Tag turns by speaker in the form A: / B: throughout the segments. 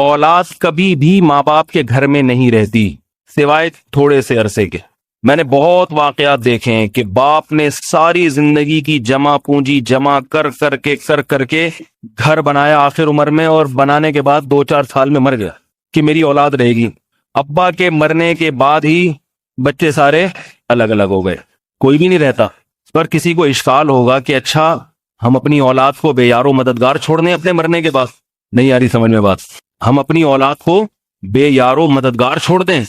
A: اولاد کبھی بھی ماں باپ کے گھر میں نہیں رہتی سوائے تھوڑے سے عرصے کے. میں نے بہت واقعات دیکھے ہیں کہ باپ نے ساری زندگی کی جمع پونجی جمع کر کے گھر بنایا آخر عمر میں, اور بنانے کے بعد 2-4 سال میں مر گیا کہ میری اولاد رہے گی. ابا کے مرنے کے بعد ہی بچے سارے الگ الگ ہو گئے, کوئی بھی نہیں رہتا. پر کسی کو اشکال ہوگا کہ اچھا ہم اپنی اولاد کو بے یار و مددگار چھوڑ دیں اپنے مرنے کے بعد. نہیں آ رہی سمجھ میں بات؟ ہم اپنی اولاد کو بے یار و مددگار چھوڑ دیں,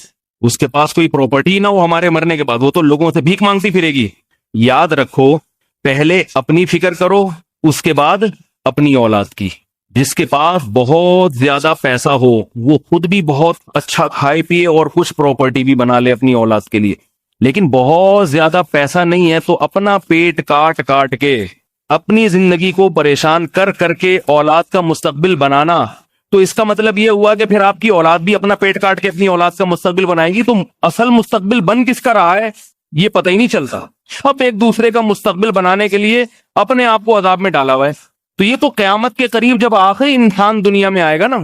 A: اس کے پاس کوئی پراپرٹی نہ ہو ہمارے مرنے کے بعد, وہ تو لوگوں سے بھیک مانگتی پھرے گی. یاد رکھو, پہلے اپنی فکر کرو, اس کے بعد اپنی اولاد کی. جس کے پاس بہت زیادہ پیسہ ہو وہ خود بھی بہت اچھا کھائے پیے اور کچھ پراپرٹی بھی بنا لے اپنی اولاد کے لیے. لیکن بہت زیادہ پیسہ نہیں ہے تو اپنا پیٹ کاٹ کے اپنی زندگی کو پریشان کر کے اولاد کا مستقبل بنانا, تو اس کا مطلب یہ ہوا کہ پھر آپ کی اولاد بھی اپنا پیٹ کاٹ کے اپنی اولاد کا مستقبل بنائے گی. تو اصل مستقبل بن کس کا رہا ہے یہ پتہ ہی نہیں چلتا. سب ایک دوسرے کا مستقبل بنانے کے لیے اپنے آپ کو عذاب میں ڈالا ہوا ہے. تو یہ تو قیامت کے قریب جب آخری انسان دنیا میں آئے گا نا,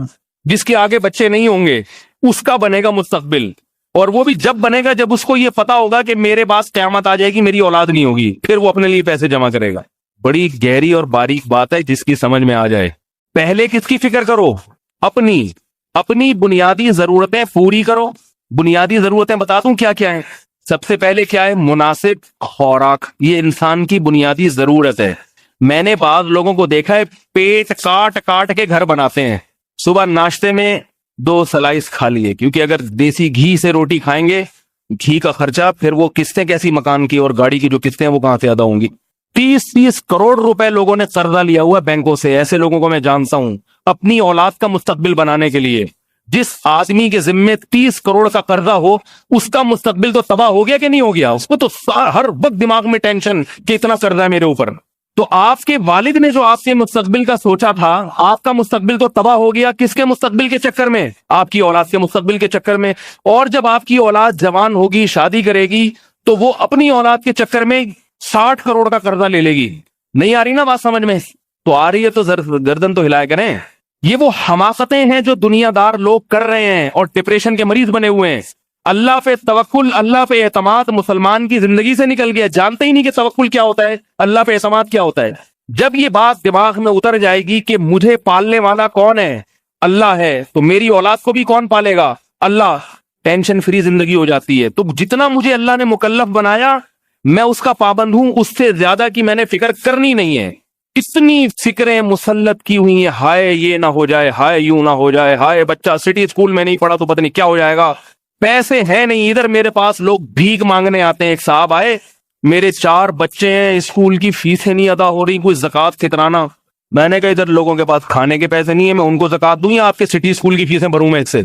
A: جس کے آگے بچے نہیں ہوں گے, اس کا بنے گا مستقبل. اور وہ بھی جب بنے گا جب اس کو یہ پتا ہوگا کہ میرے پاس قیامت آ جائے گی, میری اولاد نہیں ہوگی, پھر وہ اپنے لیے پیسے جمع کرے گا. بڑی گہری اور باریک بات ہے جس کی سمجھ میں آ جائے. پہلے کس کی فکر کرو؟ اپنی بنیادی ضرورتیں پوری کرو. بنیادی ضرورتیں بتا دوں کیا کیا ہیں. سب سے پہلے کیا ہے؟ مناسب خوراک. یہ انسان کی بنیادی ضرورت ہے. میں نے بعض لوگوں کو دیکھا ہے پیٹ کاٹ کے گھر بناتے ہیں. صبح ناشتے میں 2 سلائس کھا لیے, کیونکہ اگر دیسی گھی سے روٹی کھائیں گے, گھی کا خرچہ, پھر وہ قسطیں کیسی مکان کی اور گاڑی کی جو قسطیں ہیں وہ کہاں سے ادا ہوں گی. 30 کروڑ روپے لوگوں نے قرضہ لیا ہوا بینکوں سے. ایسے لوگوں کو میں جانتا ہوں اپنی اولاد کا مستقبل بنانے کے لیے. جس آدمی کے ذمے 30 کروڑ کا قرضہ ہو, اس کا مستقبل تو تباہ ہو گیا کہ نہیں ہو گیا؟ اس کو تو ہر وقت دماغ میں ٹینشن کہ اتنا قرضہ ہے میرے اوپر. تو آپ کے والد نے جو آپ کے مستقبل کا سوچا تھا, آپ کا مستقبل تو تباہ ہو گیا. کس کے مستقبل کے چکر میں؟ آپ کی اولاد کے مستقبل کے چکر میں. اور جب آپ کی اولاد جوان ہوگی, شادی کرے گی, تو وہ اپنی اولاد کے چکر میں 60 کروڑ کا قرضہ لے لے گی. نہیں آ رہی نا بات سمجھ میں؟ تو آ رہی ہے تو گردن تو ہلایا کریں. یہ وہ حماقتیں ہیں جو دنیا دار لوگ کر رہے ہیں اور ڈپریشن کے مریض بنے ہوئے ہیں. اللہ پہ توکل, اللہ پہ اعتماد مسلمان کی زندگی سے نکل گیا. جانتے ہی نہیں کہ توکل کیا ہوتا ہے, اللہ پہ اعتماد کیا ہوتا ہے. جب یہ بات دماغ میں اتر جائے گی کہ مجھے پالنے والا کون ہے؟ اللہ ہے. تو میری اولاد کو بھی کون پالے گا؟ اللہ. ٹینشن فری زندگی ہو جاتی ہے. تو جتنا مجھے اللہ نے مکلف بنایا میں اس کا پابند ہوں, اس سے زیادہ کی میں نے فکر کرنی نہیں ہے. اتنی فکریں مسلط کی ہوئی ہیں, ہائے یہ نہ ہو جائے, ہائے یوں نہ ہو جائے, ہائے بچہ سٹی اسکول میں نہیں پڑھا تو پتہ نہیں کیا ہو جائے گا. پیسے ہیں نہیں ادھر میرے پاس, لوگ بھیک مانگنے آتے ہیں. ایک صاحب آئے, میرے 4 بچے ہیں, اسکول کی فیسیں نہیں ادا ہو رہی, کوئی زکوٰۃ فطرانہ. میں نے کہا ادھر لوگوں کے پاس کھانے کے پیسے نہیں ہیں, میں ان کو زکوٰۃ دوں یا آپ کے سٹی اسکول کی فیسیں بھروں میں اس سے؟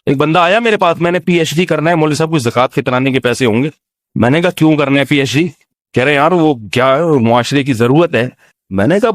A: ایک بندہ آیا میرے پاس, میں نے پی ایچ ڈی کرنا ہے, مولوی صاحب کچھ زکوٰۃ فطرانے کے پیسے ہوں گے؟ میں نے کہا کیوں کرنا ہے پی ایچ ڈی؟ کہہ رہے یار وہ کیا ہے, معاشرے کی ضرورت ہے. میں نے کہا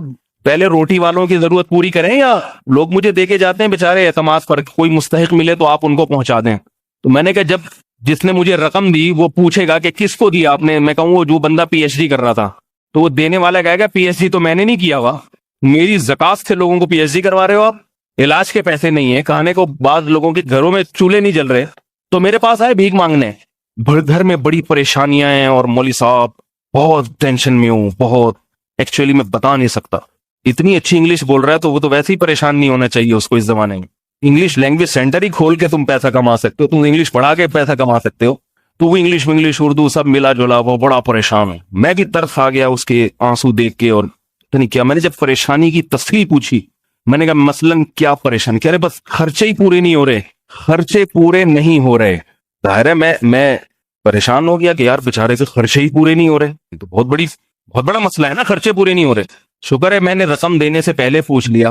A: پہلے روٹی والوں کی ضرورت پوری کریں, یا لوگ مجھے دے کے جاتے ہیں بیچارے اعتماد پر, کوئی مستحق ملے تو آپ ان کو پہنچا دیں. تو میں نے کہا جب جس نے مجھے رقم دی وہ پوچھے گا کہ کس کو دی آپ نے, میں کہوں وہ جو بندہ پی ایچ ڈی کر رہا تھا, تو وہ دینے والا کہے گا پی ایچ ڈی تو میں نے نہیں کیا ہوا, میری زکوٰۃ سے لوگوں کو پی ایچ ڈی کروا رہے ہو آپ. علاج کے پیسے نہیں ہیں, کھانے کو بعض لوگوں کے گھروں میں چولہے نہیں جل رہے, تو میرے پاس آئے بھیک مانگنے. گھر میں بڑی پریشانیاں ہیں اور مولوی صاحب بہت ٹینشن میں ہوں, بہت. ایکچولی میں بتا نہیں سکتا, اتنی اچھی انگلش بول رہا ہے تو وہ تو ویسے ہی پریشان نہیں ہونا چاہیے اس کو. اس زمانے میں انگلش لینگویج سینٹر ہی کھول کے تم پیسہ کما سکتے ہو, تم انگلش پڑھا کے پیسہ کما سکتے ہو, تو وہ انگلش اردو سب ملا جلا, وہ بڑا پریشان ہے. میں بھی ترس آ گیا اس کے آنسو دیکھ کے, اور نہیں کیا, میں نے جب پریشانی کی تفصیل پوچھی, میں نے کہا مثلاً کیا پریشانی؟ کہہ رہے بس خرچے ہی پورے نہیں ہو رہے, خرچے پورے نہیں ہو رہے. ظاہر ہے میں پریشان ہو گیا کہ یار بیچارے کے خرچے ہی پورے نہیں ہو رہے, یہ تو بہت بڑا مسئلہ ہے نا, خرچے پورے نہیں ہو رہے. شکر ہے میں نے رقم دینے سے پہلے پوچھ لیا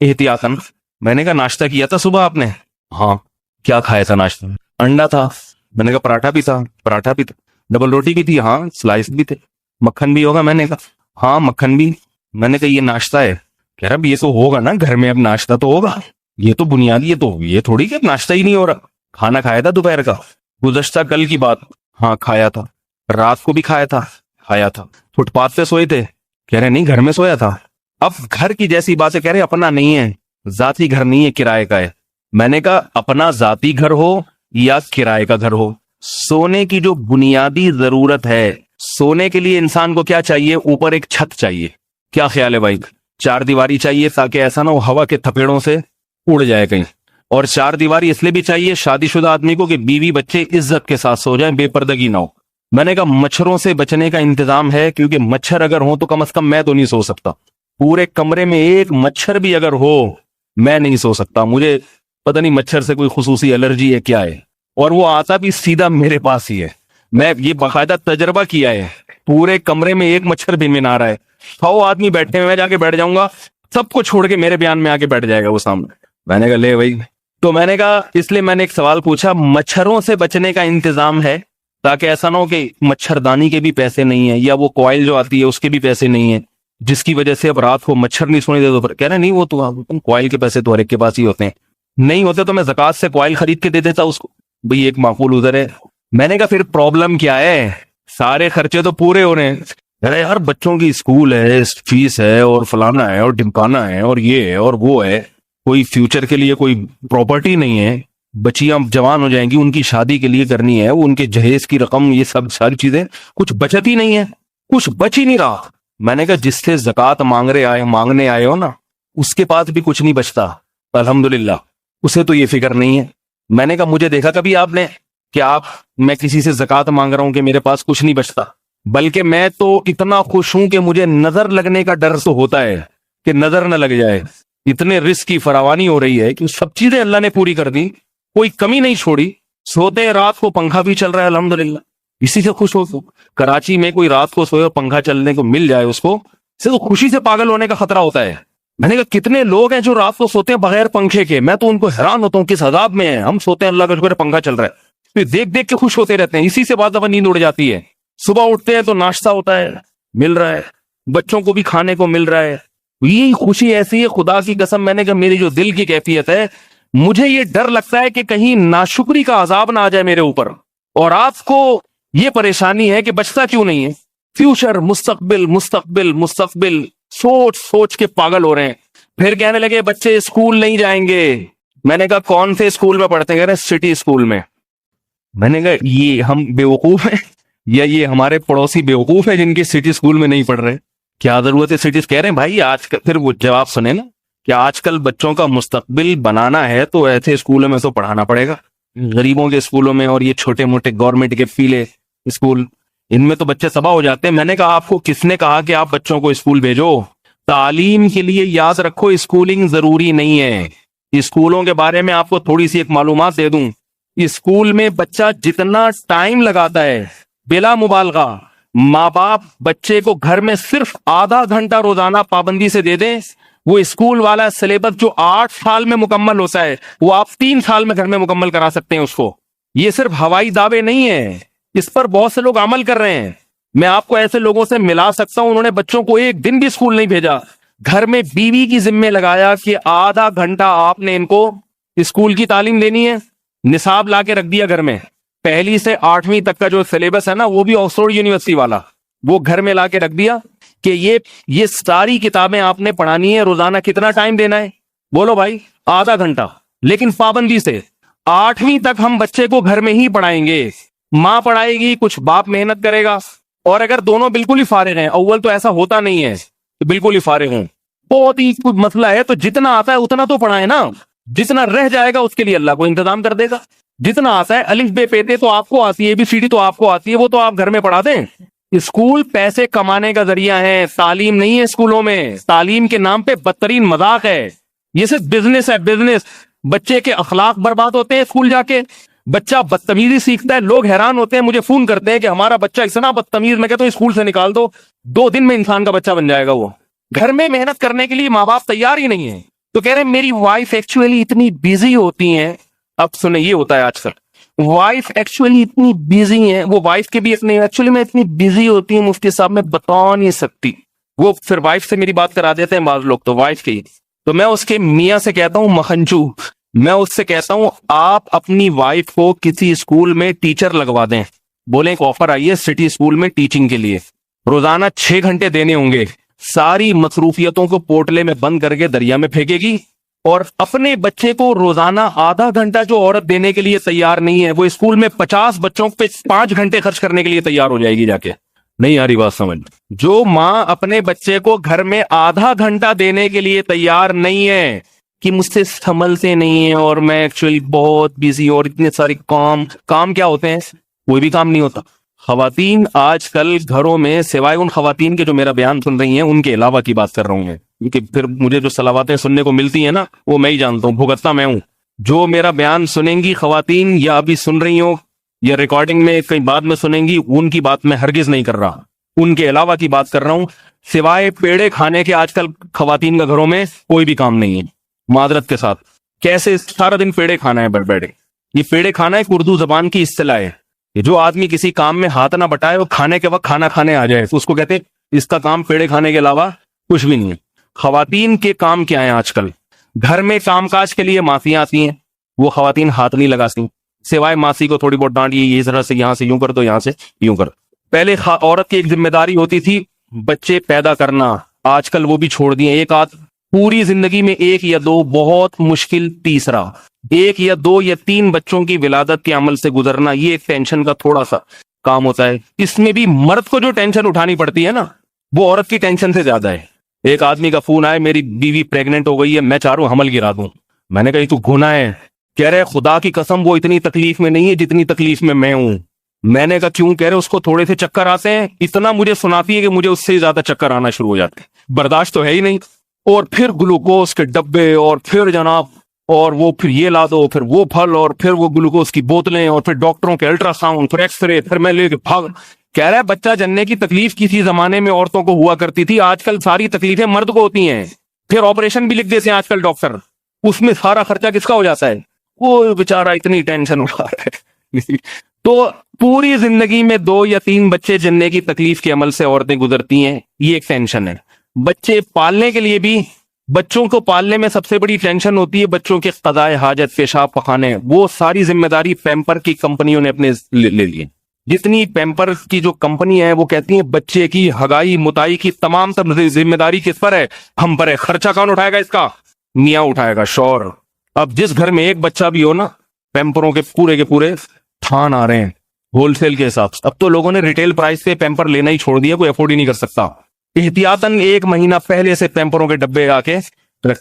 A: احتیاطاً. میں نے کہا ناشتہ کیا تھا صبح آپ نے؟ ہاں. کیا کھایا تھا ناشتہ میں؟ انڈا تھا. میں نے کہا پراٹھا بھی تھا؟ ڈبل روٹی بھی تھی؟ ہاں. سلائس بھی تھے. مکھن بھی ہوگا؟ میں نے کہا ہاں مکھن بھی. میں نے کہا یہ ناشتہ ہے؟ کہہ رہا یہ تو ہوگا نا گھر میں, اب ناشتہ تو ہوگا, یہ تو بنیادی, یہ تھوڑی کہ ناشتہ ہی نہیں ہو رہا. کھانا کھایا تھا دوپہر کا؟ گزشتہ کل کی بات. ہاں کھایا تھا. رات کو بھی کھایا تھا؟ فٹ پاتھ پہ سوئے تھے؟ کہہ رہے نہیں گھر میں سویا تھا. اب گھر کی جیسی باتیں کہہ رہے اپنا نہیں ہے, ذاتی گھر نہیں ہے, کرائے کا ہے. میں نے کہا اپنا ذاتی گھر ہو یا کرائے کا گھر ہو، سونے کی جو بنیادی ضرورت ہے، سونے کے لیے انسان کو کیا چاہیے؟ اوپر ایک چھت چاہیے. کیا خیال ہے بھائی؟ چار دیواری چاہیے تاکہ ایسا نہ ہو ہوا کے تھپیڑوں سے اڑ جائے کہیں. اور چار دیواری اس لیے بھی چاہیے شادی شدہ آدمی کو کہ بیوی بچے عزت کے ساتھ سو جائیں، بے پردگی نہ ہو. میں نے کہا مچھروں سے بچنے کا انتظام ہے، کیونکہ مچھر اگر ہو تو کم از کم میں تو نہیں سو سکتا. پورے کمرے میں ایک مچھر بھی اگر ہو میں نہیں سو سکتا. مجھے پتہ نہیں مچھر سے کوئی خصوصی الرجی ہے کیا ہے، اور وہ آتا بھی سیدھا میرے پاس ہی ہے. میں یہ باقاعدہ تجربہ کیا ہے. پورے کمرے میں ایک مچھر بھی نہیں آ رہا ہے، 100 آدمی بیٹھے ہوئے، میں جا کے بیٹھ جاؤں گا، سب کو چھوڑ کے میرے بیان میں آ کے بیٹھ جائے گا وہ سامنے. میں نے کہا لے بھائی. تو میں نے کہا اس لیے میں نے ایک سوال پوچھا، مچھروں سے بچنے کا انتظام ہے تاکہ ایسا نہ ہو کہ مچھردانی کے بھی پیسے نہیں ہیں، یا وہ کوائل جو آتی ہے اس کے بھی پیسے نہیں ہیں، جس کی وجہ سے اب رات کو مچھر نہیں سونے دے. تو کہہ رہے نہیں وہ تو کوائل کے پیسے تو ہر ایک کے پاس ہی ہوتے ہیں، نہیں ہوتے تو میں زکات سے کوائل خرید کے دے دیتا اس کو. بھئی ایک معقول ادھر ہے. میں نے کہا پھر پرابلم کیا ہے؟ سارے خرچے تو پورے ہو رہے ہیں. ارے یار بچوں کی اسکول ہے، فیس ہے، اور فلانا ہے، اور ڈمکانا ہے، اور یہ ہے اور وہ ہے. کوئی فیوچر کے لیے کوئی پراپرٹی نہیں ہے. بچیاں جوان ہو جائیں گی، ان کی شادی کے لیے کرنی ہے، ان کے جہیز کی رقم، یہ سب ساری چیزیں، کچھ بچت ہی نہیں ہے، کچھ بچ ہی نہیں رہا. میں نے کہا جس سے زکات مانگنے آئے ہو نا، اس کے پاس بھی کچھ نہیں بچتا الحمدللہ، اسے تو یہ فکر نہیں ہے. میں نے کہا مجھے دیکھا کبھی آپ نے کہ میں کسی سے زکات مانگ رہا ہوں کہ میرے پاس کچھ نہیں بچتا؟ بلکہ میں تو اتنا خوش ہوں کہ مجھے نظر لگنے کا ڈر تو ہوتا ہے کہ نظر نہ لگ جائے. اتنے رزق کی فراوانی ہو رہی ہے کہ سب چیزیں اللہ نے پوری کر دی، کوئی کمی نہیں چھوڑی. سوتے رات کو پنکھا بھی چل رہا ہے الحمدللہ، اسی سے خوش ہو. کراچی میں کوئی رات کو سوئے اور پنکھا چلنے کو مل جائے اس کو، اسے تو خوشی سے پاگل ہونے کا خطرہ ہوتا ہے. میں نے کہا کتنے لوگ ہیں جو رات کو سوتے ہیں بغیر پنکھے کے، میں تو ان کو حیران ہوتا ہوں کس عذاب میں ہیں. ہم سوتے ہیں اللہ کا شکر ہے پنکھا چل رہا ہے، پھر دیکھ دیکھ کے خوش ہوتے رہتے ہیں. اسی سے بعض دفعہ نیند اڑ جاتی ہے. صبح اٹھتے ہیں تو ناشتہ ہوتا ہے، مل رہا ہے، بچوں کو بھی کھانے کو مل رہا ہے. یہ خوشی ایسی ہے خدا کی قسم. میں نے کہا میری جو دل کی کیفیت ہے، مجھے یہ ڈر لگتا ہے کہ کہیں ناشکری کا عذاب نہ آ جائے میرے اوپر. اور آپ کو یہ پریشانی ہے کہ بچتا کیوں نہیں ہے. فیوچر، مستقبل مستقبل مستقبل، سوچ سوچ کے پاگل ہو رہے ہیں. پھر کہنے لگے بچے اسکول نہیں جائیں گے. میں نے کہا کون سے اسکول میں پڑھتے ہیں؟ کہہ رہے سٹی اسکول میں. میں نے کہا یہ ہم بیوقوف ہیں یا یہ ہمارے پڑوسی بیوقوف ہیں جن کے سٹی اسکول میں نہیں پڑھ رہے؟ کیا ضرورت ہے سٹیز؟ کہہ رہے ہیں بھائی آج کل، پھر وہ جواب سنیں نا کہ آج کل بچوں کا مستقبل بنانا ہے تو ایسے اسکولوں میں تو پڑھانا پڑے گا. غریبوں کے اسکولوں میں اور یہ چھوٹے موٹے گورنمنٹ کے فیلے اسکول، ان میں تو بچے تباہ ہو جاتے ہیں. میں نے کہا آپ کو کس نے کہا کہ آپ بچوں کو اسکول بھیجو؟ تعلیم کے لیے یاد رکھو اسکولنگ ضروری نہیں ہے. اسکولوں کے بارے میں آپ کو تھوڑی سی ایک معلومات دے دوں. اسکول میں بچہ جتنا ٹائم لگاتا ہے بلا مبالغہ، ماں باپ بچے کو گھر میں صرف آدھا گھنٹہ روزانہ پابندی سے دے دیں، وہ اسکول والا سلیبس جو 8 سال میں مکمل ہوتا ہے وہ آپ 3 سال میں گھر میں مکمل کرا سکتے ہیں اس کو. یہ صرف ہوائی دعوے نہیں ہیں، اس پر بہت سے لوگ عمل کر رہے ہیں. میں آپ کو ایسے لوگوں سے ملا سکتا ہوں، انہوں نے بچوں کو ایک دن بھی اسکول نہیں بھیجا، گھر میں بیوی کی ذمہ لگایا کہ آدھا گھنٹہ آپ نے ان کو اسکول کی تعلیم دینی ہے. نصاب لا کے رکھ دیا گھر میں، 1 سے 8ویں تک کا جو سلیبس ہے نا، وہ بھی آکسفورڈ یونیورسٹی والا، وہ گھر میں لا کے رکھ دیا کہ یہ ساری کتابیں آپ نے پڑھانی ہے. روزانہ کتنا ٹائم دینا ہے؟ بولو بھائی، آدھا گھنٹہ، لیکن پابندی سے. 8ویں تک ہم بچے کو گھر میں ہی پڑھائیں گے، ماں پڑھائے گی، کچھ باپ محنت کرے گا. اور اگر دونوں بالکل ہی فارغ ہیں، اول تو ایسا ہوتا نہیں ہے کہ بالکل ہی فارغ ہوں، بہت ہی کوئی مسئلہ ہے، تو جتنا آتا ہے اتنا تو پڑھائیں نا. جتنا رہ جائے گا اس کے لیے اللہ کو انتظام کر دے گا. جتنا آتا ہے الف بے پیتے تو آپ کو آتی ہے، بی سی ڈی تو آپ کو آتی ہے، وہ تو آپ گھر میں پڑھا دیں. اسکول پیسے کمانے کا ذریعہ ہے، تعلیم نہیں ہے. اسکولوں میں تعلیم کے نام پہ بدترین مذاق ہے. یہ صرف بزنس ہے، بزنس. بچے کے اخلاق برباد ہوتے ہیں اسکول جا کے، بچہ بدتمیزی سیکھتا ہے. لوگ حیران ہوتے ہیں، مجھے فون کرتے ہیں کہ ہمارا بچہ اتنا بدتمیز. میں کہتا ہوں اسکول سے نکال دو، 2 دن میں انسان کا بچہ بن جائے گا. وہ گھر میں محنت کرنے کے لیے ماں باپ تیار ہی نہیں ہے. تو کہہ رہے ہیں میری وائف ایکچولی اتنی بزی ہوتی ہیں. اب سنیں، یہ ہوتا ہے آج کل، وائف ایکچولی اتنی بزی ہیں، وہ وائف کے بھی اپنے ایکچولی میں اتنی بزی ہوتی ہیں مفتی صاحب میں بتا نہیں سکتی. وہ پھر وائف سے میری بات کرا دیتے ہیں بعض لوگ تو وائف کی. تو میں اس کے میاں سے کہتا ہوں مکھنچو، میں اس سے کہتا ہوں آپ اپنی وائف کو کسی اسکول میں ٹیچر لگوا دیں. بولیں ایک آفر آئی ہے سٹی اسکول میں ٹیچنگ کے لیے، روزانہ 6 گھنٹے دینے ہوں گے. ساری مصروفیتوں کو پورٹلے میں بند کر کے دریا میں پھینکے گی اور اپنے بچے کو روزانہ آدھا گھنٹہ جو عورت دینے کے لیے تیار نہیں ہے، وہ اسکول میں 50 بچوں پہ 5 گھنٹے خرچ کرنے کے لیے تیار ہو جائے گی جا کے. نہیں آ رہی بات سمجھ؟ جو ماں اپنے بچے کو گھر میں آدھا گھنٹہ دینے کے لیے تیار نہیں ہے کہ مجھ سے سنبھلتے نہیں ہیں اور میں ایکچولی بہت بزی اور اتنے سارے کام کیا ہوتے ہیں، کوئی بھی کام نہیں ہوتا. خواتین آج کل گھروں میں، سوائے ان خواتین کے جو میرا بیان سن رہی ہیں، ان کے علاوہ کی بات کر رہا ہوں میں، کیونکہ پھر مجھے جو صلواتیں سننے کو ملتی ہیں نا، وہ میں ہی جانتا ہوں، بھگتتا میں ہوں. جو میرا بیان سنیں گی خواتین، یا ابھی سن رہی ہوں یا ریکارڈنگ میں کئی بعد میں سنیں گی، ان کی بات میں ہرگز نہیں کر رہا، ان کے علاوہ کی بات کر رہا ہوں. سوائے پیڑے کھانے کے آج کل خواتین کا گھروں میں کوئی بھی کام نہیں ہے. معذرت کے ساتھ، کیسے سارا دن پیڑے کھانا ہے بیٹھے. یہ پیڑے کھانا ایک اردو زبان کی اصطلاح ہے. جو آدمی کسی کام میں ہاتھ نہ بٹائے، وہ کھانے کے وقت کھانا کھانے آ جائے، تو اس کو کہتے ہیں اس کا کام پیڑے کھانے کے علاوہ کچھ بھی نہیں ہے. خواتین کے کام کیا ہیں آج کل؟ گھر میں کام کاج کے لیے ماسیاں آتی ہیں، وہ خواتین ہاتھ نہیں لگاتی، سوائے ماسی کو تھوڑی بہت ڈانٹی، یہ طرح سے یہاں سے یوں کر دو، یہاں سے یوں کر. پہلے عورت کی ایک ذمہ داری ہوتی تھی بچے پیدا کرنا، آج کل وہ بھی چھوڑ دیے. ایک پوری زندگی میں 1 یا 2، بہت مشکل تیسرا، 1 یا 2 یا 3 بچوں کی ولادت کے عمل سے گزرنا، یہ ایک ٹینشن کا تھوڑا سا کام ہوتا ہے. اس میں بھی مرد کو جو ٹینشن اٹھانی پڑتی ہے نا، وہ عورت کی ٹینشن سے زیادہ ہے. ایک آدمی کا فون آئے، میری بیوی پریگننٹ ہو گئی ہے، میں چاہ رہا ہوں حمل گرا دوں. میں نے کہا تو گناہ ہے. کہہ رہے خدا کی قسم وہ اتنی تکلیف میں نہیں ہے جتنی تکلیف میں ہوں. میں نے کہا کیوں؟ کہہ رہے اس کو تھوڑے سے چکر آتے ہیں، اتنا مجھے سناتی ہے کہ مجھے اس سے زیادہ چکر آنا شروع ہو جاتے ہیں، برداشت تو ہے ہی نہیں. اور پھر گلوکوز کے ڈبے، اور پھر جناب، اور وہ پھر یہ لا دو، پھر وہ پھل، اور پھر وہ گلوکوز کی بوتلیں، اور پھر ڈاکٹروں کے الٹرا ساؤنڈ، پھر ایکس رے، پھر میں لے کے بھاگ. کہہ رہا ہے بچہ جننے کی تکلیف کسی زمانے میں عورتوں کو ہوا کرتی تھی، آج کل ساری تکلیفیں مرد کو ہوتی ہیں. پھر آپریشن بھی لکھ دیتے ہیں آج کل ڈاکٹر، اس میں سارا خرچہ کس کا ہو جاتا ہے؟ وہ بیچارہ اتنی ٹینشن اٹھا رہا ہے. تو پوری زندگی میں 2 یا 3 بچے جننے کی تکلیف کے عمل سے عورتیں گزرتی ہیں، یہ ایک ٹینشن ہے. بچے پالنے کے لیے بھی، بچوں کو پالنے میں سب سے بڑی ٹینشن ہوتی ہے بچوں کے قضائے حاجت، پیشاب پخانے، وہ ساری ذمہ داری پیمپر کی کمپنیوں نے اپنے لے لی. جتنی پیمپر کی جو کمپنی ہے وہ کہتی ہیں بچے کی ہگائی متائی کی تمام ذمہ داری کس پر ہے؟ ہم پر ہے. خرچہ کون اٹھائے گا اس کا؟ میاں اٹھائے گا، شوہر. اب جس گھر میں ایک بچہ بھی ہو نا، پیمپروں کے پورے تھان آ رہے ہیں ہول سیل کے حساب سے. اب تو لوگوں نے ریٹیل پرائس سے پیمپر لینا ہی چھوڑ دیا، کوئی افورڈ ہی نہیں کر سکتا. احتیاطاً 1 مہینہ پہلے سے پیمپروں کے ڈبے آ کے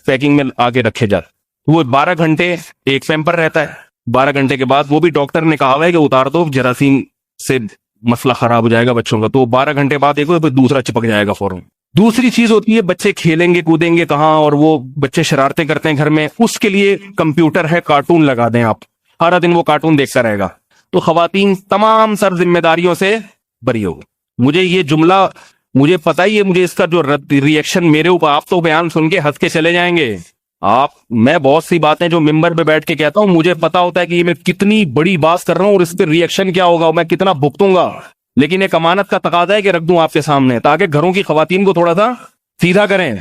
A: پیکنگ میں آگے رکھے جاتے. وہ 12 گھنٹے ایک پیمپر رہتا ہے، 12 گھنٹے کے بعد وہ بھی ڈاکٹر نے کہا ہے کہ اتار دو، جراثیم سے مسئلہ خراب ہو جائے گا بچوں کا. تو 12 گھنٹے بعد ایک دوسرا چپک جائے گا فوراً. دوسری چیز ہوتی ہے بچے کھیلیں گے کودیں گے کہاں، اور وہ بچے شرارتیں کرتے ہیں گھر میں، اس کے لیے کمپیوٹر ہے، کارٹون لگا دیں آپ، سارا دن وہ کارٹون دیکھتا رہے گا. تو خواتین تمام سر ذمہ داریوں سے بری ہوگی. مجھے یہ جملہ، مجھے پتا ہی ہے، مجھے اس کا جو ریئیکشن میرے اوپر، آپ تو بیان سن کے ہنس کے چلے جائیں گے. میں بہت سی باتیں جو ممبر پہ بیٹھ کے کہتا ہوں، مجھے پتا ہوتا ہے کہ یہ میں کتنی بڑی بات کر رہا ہوں اور اس پہ ریئیکشن کیا ہوگا، میں کتنا بھگتوں گا. لیکن ایک امانت کا تقاضا ہے کہ رکھ دوں آپ کے سامنے، تاکہ گھروں کی خواتین کو تھوڑا سا سیدھا کریں.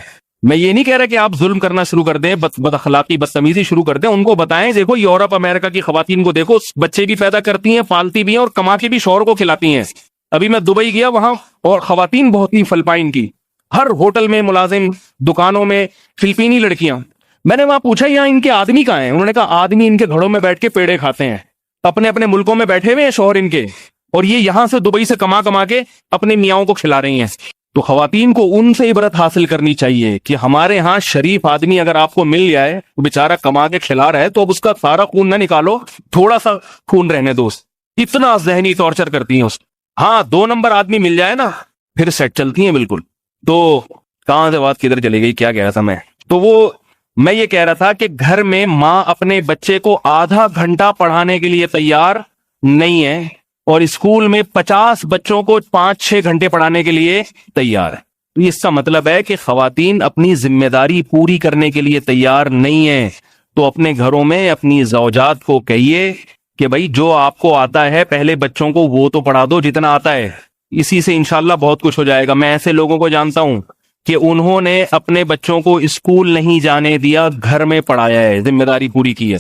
A: میں یہ نہیں کہہ رہا کہ آپ ظلم کرنا شروع کر دیں، بد اخلاقی بدتمیزی شروع کر دیں. ان کو بتائیں دیکھو یورپ امریکہ کی خواتین کو دیکھو، بچے بھی پیدا کرتی ہیں، پالتی بھی ہیں، اور کما کے بھی شوہر کو کھلاتی ہیں. ابھی میں دبئی گیا، وہاں اور خواتین بہت ہی فلپائن کی، ہر ہوٹل میں ملازم، دکانوں میں فلپینی لڑکیاں. میں نے وہاں پوچھا یہاں ان کے آدمی کہاں ہیں؟ انہوں نے کہا آدمی ان کے گھروں میں بیٹھ کے پیڑے کھاتے ہیں، اپنے اپنے ملکوں میں بیٹھے ہوئے ہیں شوہر ان کے، اور یہ یہاں سے دبئی سے کما کے اپنے میاؤں کو کھلا رہی ہیں. تو خواتین کو ان سے عبرت حاصل کرنی چاہیے کہ ہمارے ہاں شریف آدمی اگر آپ کو مل جائے، بیچارہ کما کے کھلا رہا ہے، تو اب اس کا سارا خون نہ نکالو، تھوڑا سا خون رہنے دوست. اتنا ذہنی ٹارچر کرتی ہیں اس. ہاں 2 نمبر آدمی مل جائے نا، پھر سیٹ چلتی ہیں بالکل. تو کہاں سے بات کدھر چلی گئی، کیا کہہ رہا تھا میں؟ تو وہ میں یہ کہہ رہا تھا کہ گھر میں ماں اپنے بچے کو آدھا گھنٹہ پڑھانے کے لیے تیار نہیں ہے، اور اسکول میں 50 بچوں کو 5-6 گھنٹے پڑھانے کے لیے تیار ہے. تو اس کا مطلب ہے کہ خواتین اپنی ذمہ داری پوری کرنے کے لیے تیار نہیں ہیں. تو اپنے گھروں میں اپنی زوجات کو کہیے کہ بھائی جو آپ کو آتا ہے پہلے بچوں کو وہ تو پڑھا دو جتنا آتا ہے، اسی سے انشاءاللہ بہت کچھ ہو جائے گا. میں ایسے لوگوں کو جانتا ہوں کہ انہوں نے اپنے بچوں کو اسکول نہیں جانے دیا، گھر میں پڑھایا ہے، ذمہ داری پوری کی ہے.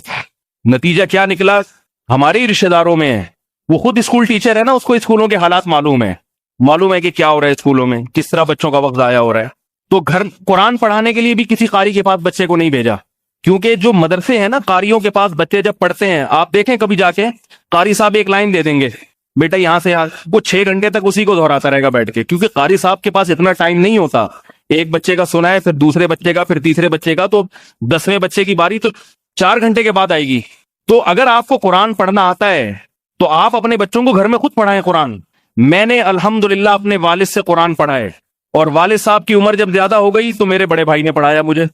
A: نتیجہ کیا نکلا؟ ہمارے ہی رشتے داروں میں ہے، وہ خود اسکول ٹیچر ہے نا، اس کو اسکولوں کے حالات معلوم ہے کہ کیا ہو رہا ہے اسکولوں میں، کس طرح بچوں کا وقت ضائع ہو رہا ہے. تو گھر قرآن پڑھانے کے لیے بھی کسی قاری کے پاس بچے کو نہیں بھیجا کیونکہ جو مدرسے ہیں نا قاریوں کے پاس بچے جب پڑھتے ہیں، آپ دیکھیں کبھی جا کے قاری صاحب ایک لائن دے دیں گے، بیٹا یہاں سے وہ 6 گھنٹے تک اسی کو دہراتا رہے گا بیٹھ کے، کیونکہ قاری صاحب کے پاس اتنا ٹائم نہیں ہوتا. ایک بچے کا سنا ہے، پھر دوسرے بچے کا، پھر تیسرے بچے کا، تو 10ویں بچے کی باری تو 4 گھنٹے کے بعد آئے گی. تو اگر آپ کو قرآن پڑھنا آتا ہے تو آپ اپنے بچوں کو گھر میں خود پڑھائیں قرآن. میں نے الحمدللہ اپنے والد سے قرآن پڑھا ہے، اور والد صاحب کی عمر جب زیادہ ہو گئی تو میرے بڑے بھائی نے پڑھایا مجھے.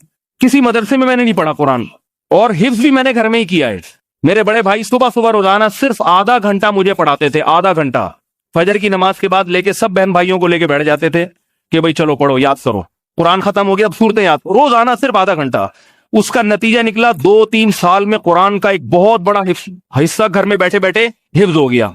A: کسی مدرسے میں نے نہیں پڑھا قرآن، اور حفظ بھی میں نے گھر میں ہی کیا ہے. میرے بڑے بھائی صبح روزانہ صرف آدھا گھنٹہ مجھے پڑھاتے تھے، آدھا گھنٹہ فجر کی نماز کے بعد لے کے سب بہن بھائیوں کو لے کے بیٹھ جاتے تھے کہ بھائی چلو پڑھو، یاد کرو، قرآن ختم ہو گیا اب صورتیں یاد، روزانہ صرف آدھا گھنٹہ. اس کا نتیجہ نکلا 2-3 سال میں قرآن کا ایک بہت بڑا حصہ گھر میں بیٹھے بیٹھے حفظ ہو گیا.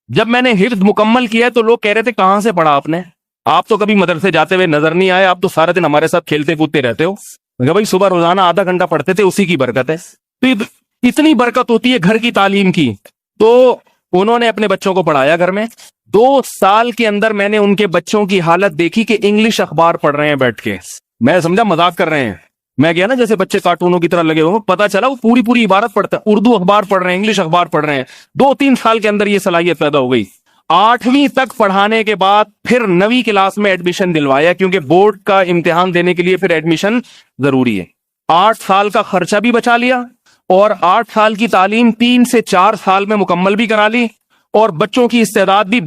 A: جب میں نے حفظ مکمل کیا تو لوگ کہہ رہے تھے کہاں سے پڑھا آپ نے، آپ تو کبھی مدرسے جاتے ہوئے نظر نہیں آئے، آپ تو سارے دن ہمارے ساتھ کھیلتے کودتے رہتے ہو. میں کہا بھائی صبح روزانہ آدھا گھنٹہ پڑھتے تھے، اسی کی برکت ہے. تو اتنی برکت ہوتی ہے گھر کی تعلیم کی. تو انہوں نے اپنے بچوں کو پڑھایا گھر میں. 2 سال کے اندر میں نے ان کے بچوں کی حالت دیکھی کہ انگلش اخبار پڑھ رہے ہیں بیٹھ کے. میں سمجھا مذاق کر رہے ہیں. میں گیا نا جیسے بچے کارٹونوں کی طرح لگے ہوئے، پتا چلا وہ پوری عبارت پڑھتا ہے، اردو اخبار پڑھ رہے ہیں، انگلش اخبار پڑھ رہے ہیں. 2-3 سال کے اندر یہ صلاحیت پیدا ہو گئی. 8ویں تک پڑھانے کے بعد پھر 9ویں کلاس میں ایڈمیشن دلوایا، کیونکہ بورڈ کا امتحان دینے کے لیے پھر ایڈمیشن ضروری ہے. 8 سال کا خرچہ بھی بچا لیا، اور 8 سال کی تعلیم 3 سے 4 سال میں مکمل بھی کرا لی. اور بچوں کی استعداد بھی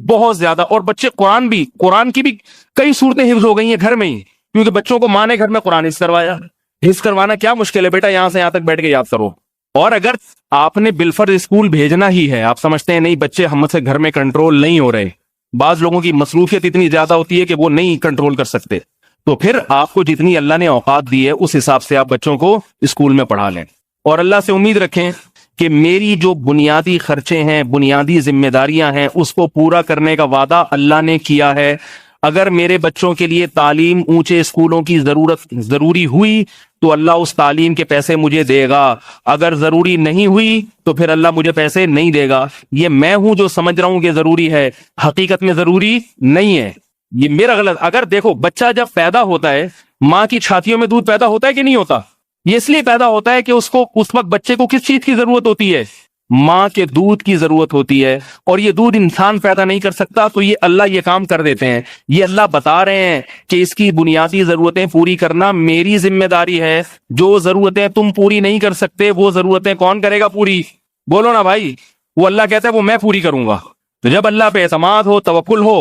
A: بہت زیادہ، اور بچے قرآن کی بھی کئی صورتیں حفظ ہو گئی ہیں گھر میں ہی، کیونکہ بچوں کو ماں نے گھر میں قرآن حفظ کروایا. حفظ کروانا کیا مشکل ہے بیٹا، یہاں سے یہاں تک بیٹھ کے یاد کرو. اور اگر آپ نے بالفرض اسکول بھیجنا ہی ہے، آپ سمجھتے ہیں نہیں بچے ہم سے گھر میں کنٹرول نہیں ہو رہے، بعض لوگوں کی مصروفیت اتنی زیادہ ہوتی ہے کہ وہ نہیں کنٹرول کر سکتے، تو پھر آپ کو جتنی اللہ نے اوقات دی ہے اس حساب سے آپ بچوں کو اسکول میں پڑھا لیں. اور اللہ سے امید رکھیں کہ میری جو بنیادی خرچے ہیں، بنیادی ذمہ داریاں ہیں، اس کو پورا کرنے کا وعدہ اللہ نے کیا ہے. اگر میرے بچوں کے لیے تعلیم اونچے اسکولوں کی ضروری ہوئی تو اللہ اس تعلیم کے پیسے مجھے دے گا، اگر ضروری نہیں ہوئی تو پھر اللہ مجھے پیسے نہیں دے گا. یہ میں ہوں جو سمجھ رہا ہوں کہ ضروری ہے، حقیقت میں ضروری نہیں ہے. یہ میرا غلط. اگر دیکھو بچہ جب پیدا ہوتا ہے، ماں کی چھاتیوں میں دودھ پیدا ہوتا ہے کہ نہیں ہوتا؟ یہ اس لیے پیدا ہوتا ہے کہ اس وقت بچے کو کس چیز کی ضرورت ہوتی ہے؟ ماں کے دودھ کی ضرورت ہوتی ہے. اور یہ دودھ انسان پیدا نہیں کر سکتا، تو یہ اللہ یہ کام کر دیتے ہیں. یہ اللہ بتا رہے ہیں کہ اس کی بنیادی ضرورتیں پوری کرنا میری ذمہ داری ہے. جو ضرورتیں تم پوری نہیں کر سکتے وہ ضرورتیں کون کرے گا پوری؟ بولو نا بھائی. وہ اللہ کہتا ہے وہ میں پوری کروں گا. تو جب اللہ پہ اعتماد ہو، توکل ہو،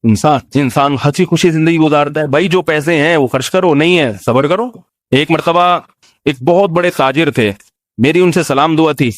A: انسان ہنسی خوشی زندگی گزارتا ہے. بھائی جو پیسے ہیں وہ خرچ کرو، نہیں ہے صبر کرو. ایک مرتبہ ایک بہت بڑے تاجر تھے، میری ان سے سلام دعا تھی.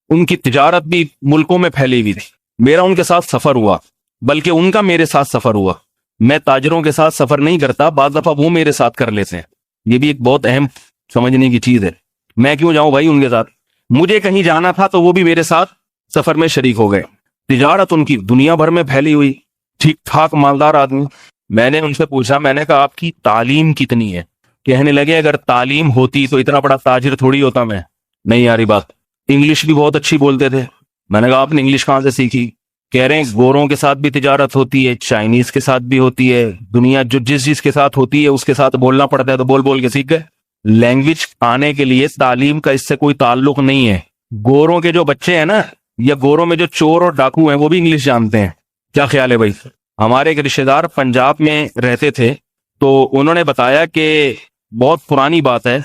A: ان کی تجارت بھی ملکوں میں پھیلی ہوئی تھی. میرا ان کے ساتھ سفر ہوا، بلکہ ان کا میرے ساتھ سفر ہوا. میں تاجروں کے ساتھ سفر نہیں کرتا، بعض دفعہ وہ میرے ساتھ کر لیتے ہیں. یہ بھی ایک بہت اہم سمجھنے کی چیز ہے. میں کیوں جاؤں بھائی ان کے ساتھ؟ مجھے کہیں جانا تھا تو وہ بھی میرے ساتھ سفر میں شریک ہو گئے. تجارت ان کی دنیا بھر میں پھیلی ہوئی، ٹھیک ٹھاک مالدار آدمی. میں نے ان سے پوچھا، میں نے کہا آپ کی تعلیم کتنی ہے؟ کہنے لگے اگر تعلیم ہوتی تو اتنا بڑا تاجر تھوڑی ہوتا میں. نہیں یاری بات. انگلش بھی بہت اچھی بولتے تھے. میں نے کہا آپ نے انگلش کہاں سے سیکھی؟ کہہ رہے ہیں گوروں کے ساتھ بھی تجارت ہوتی ہے، چائنیز کے ساتھ بھی ہوتی ہے، دنیا جو جس کے ساتھ ہوتی ہے اس کے ساتھ بولنا پڑتا ہے، تو بول کے سیکھ گئے. لینگویج آنے کے لیے تعلیم کا اس سے کوئی تعلق نہیں ہے. گوروں کے جو بچے ہیں نا، یا گوروں میں جو چور اور ڈاکو ہیں، وہ بھی انگلش جانتے ہیں. کیا خیال ہے بھائی؟ ہمارے ایک رشتے دار پنجاب میں رہتے تھے، تو انہوں نے بتایا کہ بہت پرانی بات ہے،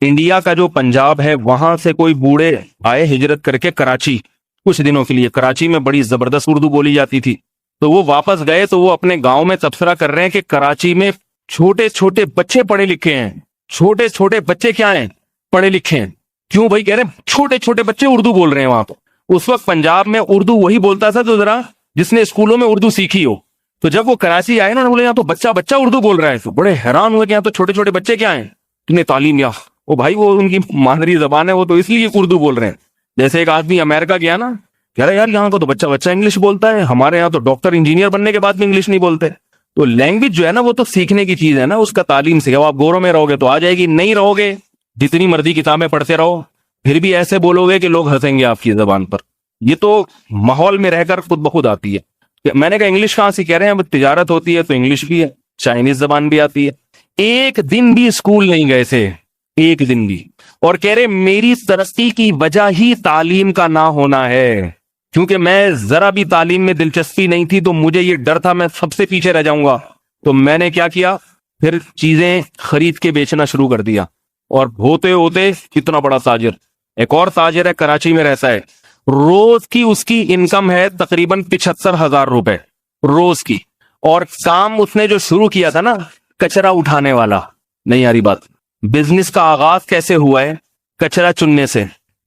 A: انڈیا کا جو پنجاب ہے وہاں سے کوئی بوڑھے آئے ہجرت کر کے کراچی کچھ دنوں کے لیے. کراچی میں بڑی زبردست اردو بولی جاتی تھی. تو وہ واپس گئے تو وہ اپنے گاؤں میں تبصرہ کر رہے ہیں کہ کراچی میں چھوٹے چھوٹے بچے پڑھے لکھے ہیں. چھوٹے چھوٹے بچے کیا ہیں؟ پڑھے لکھے ہیں. کیوں بھائی؟ کہہ رہے ہیں چھوٹے چھوٹے بچے اردو بول رہے ہیں وہاں پہ. اس وقت پنجاب میں اردو وہی بولتا تھا تو ذرا جس نے اسکولوں میں اردو سیکھی ہو. تو جب وہ کراچی آئے نا، بولے یہاں تو بچہ اردو بول رہا ہے. تو بڑے حیران ہوئے کہ یہاں تو چھوٹے چھوٹے بچے کیا ہیں؟ تمہیں تعلیم یا وہ بھائی وہ ان کی مادری زبان ہے، وہ تو اس لیے اردو بول رہے ہیں. جیسے ایک آدمی امریکہ گیا نا، کہہ رہا یار یہاں کو تو بچہ انگلش بولتا ہے، ہمارے یہاں تو ڈاکٹر انجینئر بننے کے بعد بھی انگلش نہیں بولتے. تو لینگویج جو ہے نا وہ تو سیکھنے کی چیز ہے نا، اس کا تعلیم سے. آپ گوروں میں رہو گے تو آ جائے گی، نہیں رہو گے جتنی مرضی کتابیں پڑھتے رہو پھر بھی ایسے بولو گے کہ لوگ ہنسیں گے آپ کی زبان پر. یہ تو ماحول میں رہ کر خود بخود آتی ہے. میں نے کہا انگلش کہاں سے؟ کہہ رہے ہیں اب تجارت ہوتی ہے تو انگلش بھی ہے، چائنیز زبان بھی آتی ہے. ایک دن بھی اسکول نہیں گئے تھے، ایک دن بھی. اور کہہ رہے میری ترقی کی وجہ ہی تعلیم کا نہ ہونا ہے, کیونکہ میں ذرا بھی تعلیم میں دلچسپی نہیں تھی تو مجھے یہ ڈر تھا میں سب سے پیچھے رہ جاؤں گا. تو میں نے کیا کیا, پھر چیزیں خرید کے بیچنا شروع کر دیا, اور ہوتے ہوتے کتنا بڑا تاجر. ایک اور تاجر ہے, کراچی میں رہتا ہے, روز کی اس کی انکم ہے تقریباً 75,000 روپے روز کی. اور کام اس نے جو شروع کیا تھا نا, کچرا اٹھانے والا, نہیں آ رہی بات, بزنس کا آغاز کیسے ہوا ہے, کچرا چننے سے.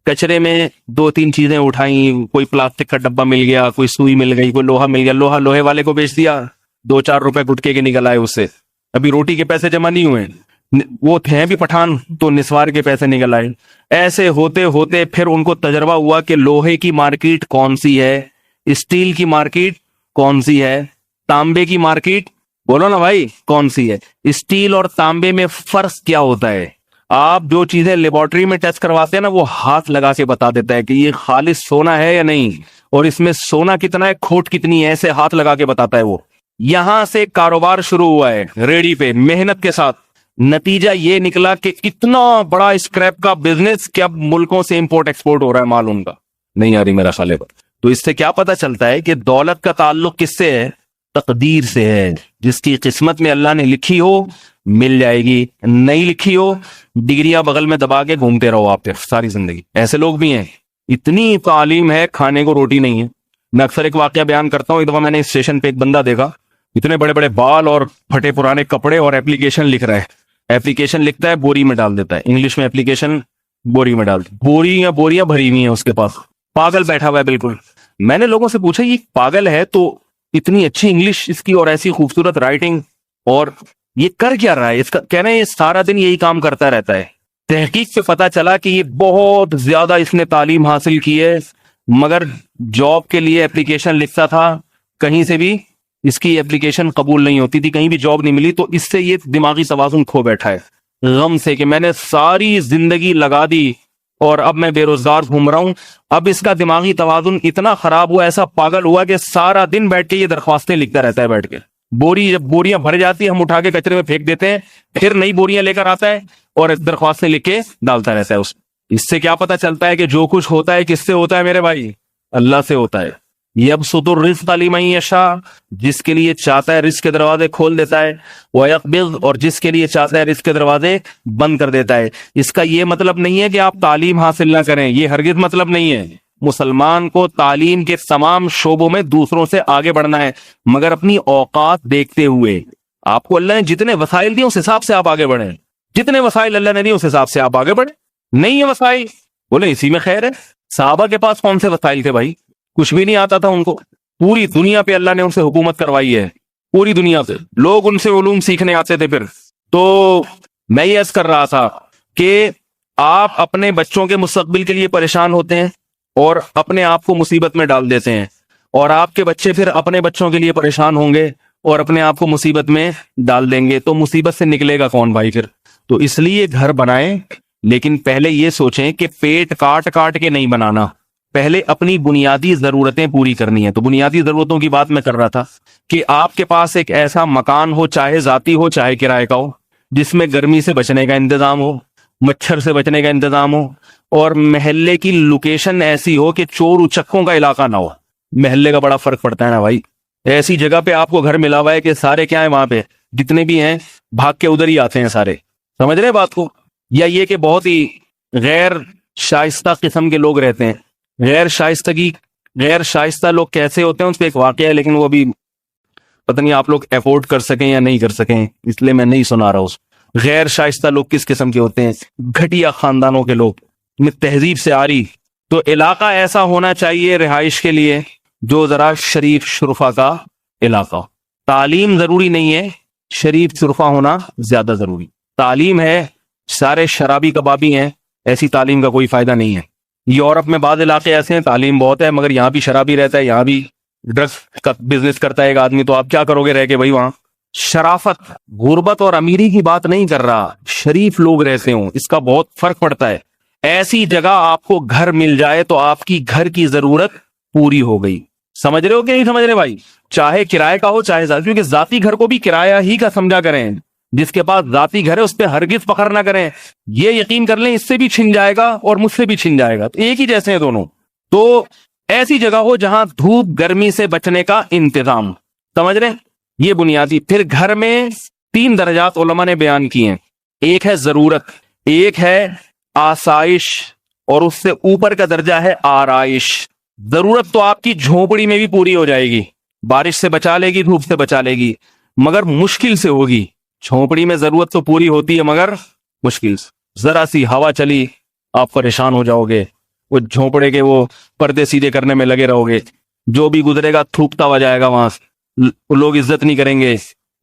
A: کچرے میں 2-3 چیزیں اٹھائیں, کوئی پلاسٹک کا ڈبہ مل گیا, کوئی سوئی مل گئی, کوئی لوہا مل گیا, لوہے والے کو بیچ دیا, 2-4 روپے گٹکے کے نکل آئے اس سے. ابھی روٹی کے پیسے جمع نہیں ہوئے, وہ تھے بھی پٹھان تو نسوار کے پیسے نکل آئے. ایسے ہوتے ہوتے پھر ان کو تجربہ ہوا کہ لوہے کی مارکیٹ کون سی ہے, اسٹیل کی مارکیٹ کون سی ہے, تانبے کی مارکیٹ بولو نا بھائی کون سی ہے. اسٹیل اور تانبے میں فرق کیا ہوتا ہے؟ آپ جو چیزیں لیبارٹری میں ٹیسٹ کرواتے ہیں نا, وہ ہاتھ لگا کے بتا دیتا ہے کہ یہ خالص سونا ہے یا نہیں, اور اس میں سونا کتنا ہے, کھوٹ کتنی ہے, ایسے ہاتھ لگا کے بتاتا ہے وہ. یہاں سے کاروبار شروع ہوا ہے ریڈی پہ محنت کے ساتھ. نتیجہ یہ نکلا کہ اتنا بڑا اسکریپ کا بزنس کہ اب ملکوں سے امپورٹ ایکسپورٹ ہو رہا ہے مال ان کا. نہیں آ رہی میرا خالے پر. تو اس سے کیا پتا چلتا ہے کہ دولت کا تعلق کس سے ہے, تقدیر سے ہے. جس کی قسمت میں اللہ نے لکھی ہو مل جائے گی, نہیں لکھی ہو ڈگریاں بغل میں دبا کے گھومتے رہو آپ پھر ساری زندگی. ایسے لوگ بھی ہیں. اتنی تعلیم ہے, کھانے کو روٹی نہیں ہے. میں اکثر ایک واقعہ بیان کرتا ہوں. ایک دفعہ میں نے اسٹیشن پہ ایک بندہ دیکھا, اتنے بڑے بڑے بال اور پھٹے پرانے کپڑے, اور ایپلیکیشن لکھ رہا ہے. ایپلیکیشن لکھتا ہے, بوری میں ڈال دیتا ہے, انگلش میں ایپلیکیشن بوری میں ڈال, بوریاں بھری ہوئی ہیں اس کے پاس. پاگل بیٹھا ہوا ہے بالکل. میں نے لوگوں سے پوچھا یہ پاگل ہے تو اتنی اچھی انگلش اس کی اور ایسی خوبصورت رائٹنگ, اور یہ کر کیا رہا ہے؟ اس کا کہنا ہے یہ سارا دن یہی کام کرتا رہتا ہے. تحقیق سے پتا چلا کہ یہ بہت زیادہ اس نے تعلیم حاصل کی ہے, مگر جاب کے لیے ایپلیکیشن لکھتا تھا, کہیں سے بھی اس کی ایپلیکیشن قبول نہیں ہوتی تھی, کہیں بھی جاب نہیں ملی. تو اس سے یہ دماغی توازن کھو بیٹھا ہے غم سے کہ میں نے ساری زندگی لگا دی اور اب میں بے روزگار گھوم رہا ہوں. اب اس کا دماغی توازن اتنا خراب ہوا, ایسا پاگل ہوا کہ سارا دن بیٹھ کے یہ درخواستیں لکھتا رہتا ہے بیٹھ کے. جب بوریاں بھر جاتی ہیں ہم اٹھا کے کچرے میں پھینک دیتے ہیں, پھر نئی بوریاں لے کر آتا ہے اور درخواستیں لکھ کے ڈالتا رہتا ہے. اس سے کیا پتا چلتا ہے کہ جو کچھ ہوتا ہے کس سے ہوتا ہے میرے بھائی؟ اللہ سے ہوتا ہے. یبسط الرزق لمن یشاء, جس کے لیے چاہتا ہے رزق کے دروازے کھول دیتا ہے, ویقبض, اور جس کے لیے چاہتا ہے رزق کے دروازے بند کر دیتا ہے. اس کا یہ مطلب نہیں ہے کہ آپ تعلیم حاصل نہ کریں, یہ ہرگز مطلب نہیں ہے. مسلمان کو تعلیم کے تمام شعبوں میں دوسروں سے آگے بڑھنا ہے, مگر اپنی اوقات دیکھتے ہوئے. آپ کو اللہ نے جتنے وسائل دیے اس حساب سے آپ آگے بڑھیں, جتنے وسائل اللہ نے دیے اس حساب سے آپ آگے بڑھیں. نہیں ہے وسائل, بولے اسی میں خیر ہے. صحابہ کے پاس کون سے وسائل تھے بھائی؟ کچھ بھی نہیں آتا تھا ان کو. پوری دنیا پہ اللہ نے ان سے حکومت کروائی ہے, پوری دنیا پہ لوگ ان سے علوم سیکھنے آتے تھے. پھر تو میں یہ عرض کر رہا تھا کہ آپ اپنے بچوں کے مستقبل کے لیے پریشان ہوتے ہیں اور اپنے آپ کو مصیبت میں ڈال دیتے ہیں, اور آپ کے بچے پھر اپنے بچوں کے لیے پریشان ہوں گے اور اپنے آپ کو مصیبت میں ڈال دیں گے. تو مصیبت سے نکلے گا کون بھائی پھر؟ تو اس لیے گھر بنائیں, لیکن پہلے یہ سوچیں کہ پیٹ کاٹ کاٹ کے نہیں بنانا, پہلے اپنی بنیادی ضرورتیں پوری کرنی ہیں. تو بنیادی ضرورتوں کی بات میں کر رہا تھا کہ آپ کے پاس ایک ایسا مکان ہو, چاہے ذاتی ہو چاہے کرائے کا ہو, جس میں گرمی سے بچنے کا انتظام ہو, مچھر سے بچنے کا انتظام ہو, اور محلے کی لوکیشن ایسی ہو کہ چور اچکوں کا علاقہ نہ ہو. محلے کا بڑا فرق پڑتا ہے نا بھائی. ایسی جگہ پہ آپ کو گھر ملا ہوا ہے کہ سارے کیا ہیں وہاں پہ, جتنے بھی ہیں بھاگ کے ادھر ہی آتے ہیں سارے. سمجھ رہے بات کو؟ یا یہ کہ بہت ہی غیر شائستہ قسم کے لوگ رہتے ہیں. غیر شائستہ لوگ کیسے ہوتے ہیں اس پہ ایک واقعہ ہے, لیکن وہ ابھی پتہ نہیں آپ لوگ افورڈ کر سکیں یا نہیں کر سکیں, اس لیے میں نہیں سنا رہا. غیر شائستہ لوگ کس قسم کے ہوتے ہیں؟ گھٹیا خاندانوں کے لوگ, میں تہذیب سے آ رہی. تو علاقہ ایسا ہونا چاہیے رہائش کے لیے جو ذرا شریف شرفا کا علاقہ ہو. تعلیم ضروری نہیں ہے, شریف شرفا ہونا زیادہ ضروری. تعلیم ہے سارے شرابی کبابی ہیں, ایسی تعلیم کا کوئی فائدہ نہیں ہے. یورپ میں بعض علاقے ایسے ہیں تعلیم بہت ہے مگر یہاں بھی شرابی رہتا ہے, یہاں بھی ڈرگس کا بزنس کرتا ہے ایک آدمی, تو آپ کیا کرو گے رہ کے بھائی وہاں؟ شرافت, غربت اور امیری کی بات نہیں کر رہا, شریف لوگ رہتے ہوں, اس کا بہت فرق پڑتا ہے. ایسی جگہ آپ کو گھر مل جائے تو آپ کی گھر کی ضرورت پوری ہو گئی. سمجھ رہے ہو کہ نہیں سمجھ رہے بھائی؟ چاہے کرائے کا ہو چاہے ذاتی, کیونکہ ذاتی گھر کو بھی کرایہ ہی کا سمجھا کریں. جس کے پاس ذاتی گھر ہے اس پہ ہرگز فخر نہ کریں. یہ یقین کر لیں اس سے بھی چھن جائے گا اور مجھ سے بھی چھن جائے گا, تو ایک ہی جیسے ہیں دونوں. تو ایسی جگہ ہو جہاں دھوپ گرمی سے بچنے کا انتظام, سمجھ رہے ہیں, یہ بنیادی. پھر گھر میں 3 درجات علماء نے بیان کیے ہیں. ایک ہے ضرورت, ایک ہے آسائش, اور اس سے اوپر کا درجہ ہے آرائش. ضرورت تو آپ کی جھونپڑی میں بھی پوری ہو جائے گی, بارش سے بچا لے گی, دھوپ سے بچا لے گی, مگر مشکل سے ہوگی. جھونپڑی میں ضرورت تو پوری ہوتی ہے مگر مشکل سے. ذرا سی ہوا چلی آپ پریشان ہو جاؤ گے, وہ جھونپڑے کے وہ پردے سیدھے کرنے میں لگے رہو گے, جو بھی گزرے گا تھوکتا ہوا جائے گا وہاں سے, لوگ عزت نہیں کریں گے.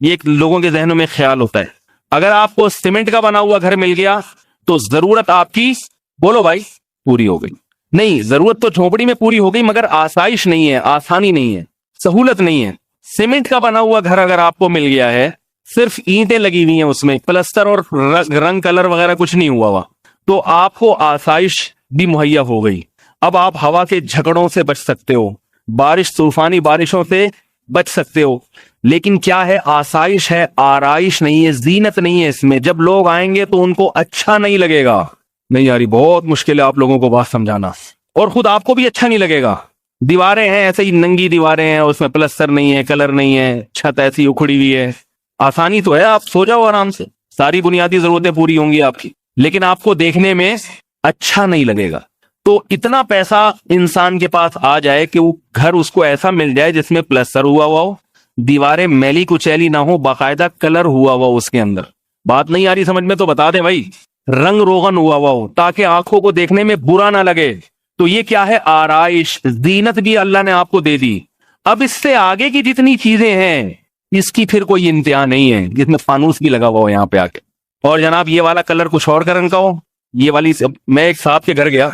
A: یہ ایک لوگوں کے ذہنوں میں خیال ہوتا ہے. اگر آپ کو سیمنٹ کا بنا ہوا گھر مل گیا تو ضرورت آپ کی, بولو بھائی, پوری ہو گئی. نہیں, ضرورت تو جھونپڑی میں پوری ہو گئی مگر آسائش نہیں ہے, آسانی نہیں ہے, سہولت نہیں ہے. سیمنٹ کا بنا ہوا گھر اگر آپ کو مل گیا ہے, صرف اینٹیں لگی ہوئی ہیں, اس میں پلستر اور رنگ کلر وغیرہ کچھ نہیں ہوا ہوا, تو آپ کو آسائش بھی مہیا ہو گئی. اب آپ ہوا کے جھگڑوں سے بچ سکتے ہو, بارش طوفانی بارشوں سے بچ سکتے ہو. لیکن کیا ہے, آسائش ہے, آرائش نہیں ہے, زینت نہیں ہے اس میں. جب لوگ آئیں گے تو ان کو اچھا نہیں لگے گا. نہیں یاری, بہت مشکل ہے آپ لوگوں کو بات سمجھانا, اور خود آپ کو بھی اچھا نہیں لگے گا. دیواریں ہیں ایسے ہی ننگی دیواریں ہیں, اس میں پلستر نہیں ہے, کلر نہیں ہے, چھت ایسی اکھڑی ہوئی ہے. آسانی تو ہے, آپ سو جاؤ آرام سے, ساری بنیادی ضرورتیں پوری ہوں گی آپ کی, لیکن آپ کو دیکھنے میں اچھا نہیں لگے گا. تو اتنا پیسہ انسان کے پاس آ جائے کہ وہ گھر اس کو ایسا مل جائے جس میں پلستر ہوا ہو, دیواریں میلی کچیلی نہ ہو, باقاعدہ کلر ہوا ہوا اس کے اندر. بات نہیں آ رہی سمجھ میں تو بتا دیں بھائی, رنگ روغن ہوا ہوا ہو تاکہ آنکھوں کو دیکھنے میں برا نہ لگے. تو یہ کیا ہے, آرائش, زینت بھی اللہ نے آپ کو دے دی. اب اس سے آگے کی جتنی چیزیں ہیں اس کی پھر کوئی انتہا نہیں ہے, جس میں فانوس بھی لگا ہوا ہو یہاں پہ آ کے. اور جناب یہ والا کلر کچھ اور رنگ کا ہو, یہ والی, میں ایک صاحب کے گھر گیا,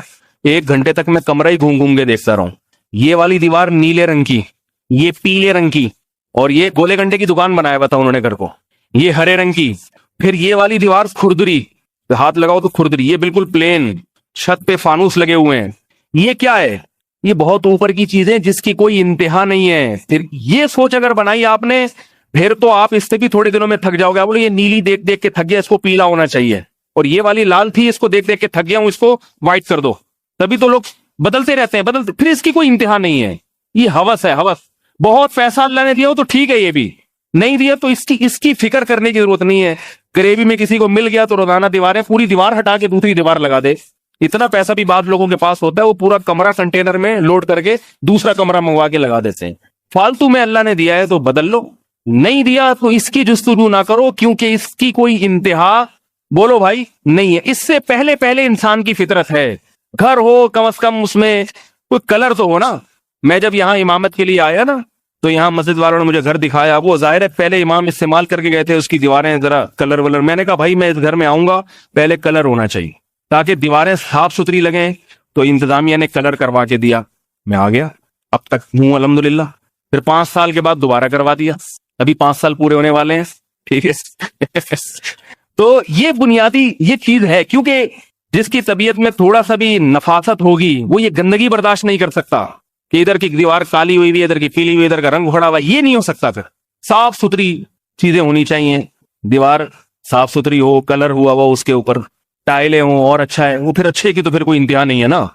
A: 1 گھنٹے تک میں کمرہ ہی گھوم گھوم کے دیکھتا رہا ہوں. یہ والی دیوار نیلے رنگ کی, یہ پیلے رنگ کی, اور یہ گولے گھنٹے کی دکان بنایا ہوا تھا انہوں نے گھر کو, یہ ہرے رنگ کی. پھر یہ والی دیوار کھردری, ہاتھ لگاؤ تو کھردری, یہ بالکل پلین, چھت پہ فانوس لگے ہوئے ہیں. یہ کیا ہے, یہ بہت اوپر کی چیزیں جس کی کوئی انتہا نہیں ہے. پھر یہ سوچ اگر بنائی آپ نے, پھر تو آپ اس سے بھی تھوڑے دنوں میں تھک جاؤ گے. آپ بولے یہ نیلی دیکھ دیکھ کے تھک گیا, اس کو پیلا ہونا چاہیے, اور یہ والی لال تھی, اس کو دیکھ دیکھ کے تھک گیا ہوں, اس کو وائٹ کر دو. تبھی تو لوگ بدلتے رہتے ہیں, بدلتے, پھر اس کی کوئی انتہا نہیں ہے. یہ ہوس ہے, ہوس. بہت پیسہ اللہ نے دیا ہو تو ٹھیک ہے, یہ بھی نہیں دیا تو اس کی فکر کرنے کی ضرورت نہیں ہے. گریوی میں کسی کو مل گیا تو روزانہ دیواریں, پوری دیوار ہٹا کے دوسری دیوار لگا دے. اتنا پیسہ بھی بعض لوگوں کے پاس ہوتا ہے, وہ پورا کمرہ کنٹینر میں لوڈ کر کے دوسرا کمرہ منگوا کے لگا دیتے ہیں. فالتو میں اللہ نے دیا ہے تو بدل لو, نہیں دیا تو اس کی جستجو نہ کرو, کیونکہ اس کی کوئی انتہا, بولو بھائی, نہیں ہے. اس سے پہلے انسان کی فطرت ہے, گھر ہو کم از کم اس میں کوئی کلر تو ہو نا. میں جب یہاں امامت کے لیے آیا نا, تو یہاں مسجد والوں نے مجھے گھر دکھایا, وہ ظاہر ہے پہلے امام استعمال کر کے گئے تھے, اس کی دیواریں ذرا کلر ولر. میں نے کہا بھائی میں اس گھر میں آؤں گا, پہلے کلر ہونا چاہیے تاکہ دیواریں صاف ستھری لگیں. تو انتظامیہ نے کلر کروا کے دیا, میں آ گیا, اب تک ہوں الحمدللہ. پھر 5 سال کے بعد دوبارہ کروا دیا, ابھی 5 سال پورے ہونے والے ہیں, ٹھیک ہے. تو یہ بنیادی یہ چیز ہے, کیونکہ جس کی طبیعت میں تھوڑا سا بھی نفاست ہوگی وہ یہ گندگی برداشت نہیں کر سکتا کہ ادھر کی دیوار کالی ہوئی ہوئی, ادھر کی پیلی ہوئی, ادھر کا رنگ اکھڑا ہوا, یہ نہیں ہو سکتا. پھر صاف ستھری چیزیں ہونی چاہیے, دیوار صاف ستھری ہو, کلر ہوا ہوا اس کے اوپر, ٹائلیں ہوں, اور اچھا ہے وہ. پھر اچھے کی تو پھر کوئی انتہا نہیں ہے نا.